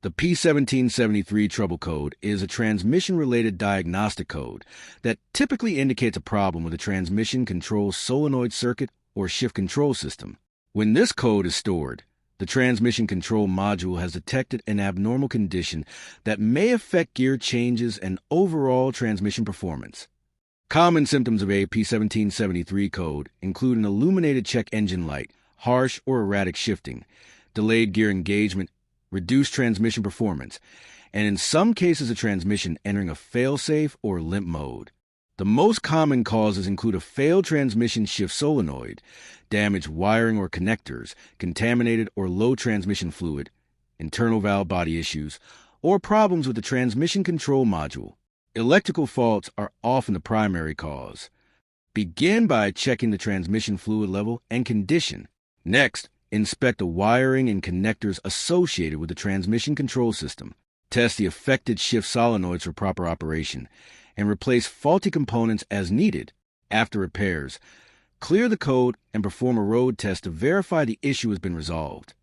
The P1773 trouble code is a transmission-related diagnostic code that typically indicates a problem with a transmission control solenoid circuit or shift control system. When this code is stored, the transmission control module has detected an abnormal condition that may affect gear changes and overall transmission performance. Common symptoms of a P1773 code include an illuminated check engine light, harsh or erratic shifting, delayed gear engagement, reduced transmission performance, and in some cases a transmission entering a fail-safe or limp mode. The most common causes include a failed transmission shift solenoid, damaged wiring or connectors, contaminated or low transmission fluid, internal valve body issues, or problems with the transmission control module. Electrical faults are often the primary cause. Begin by checking the transmission fluid level and condition. Next, inspect the wiring and connectors associated with the transmission control system. Test the affected shift solenoids for proper operation, and replace faulty components as needed. After repairs, clear the code and perform a road test to verify the issue has been resolved.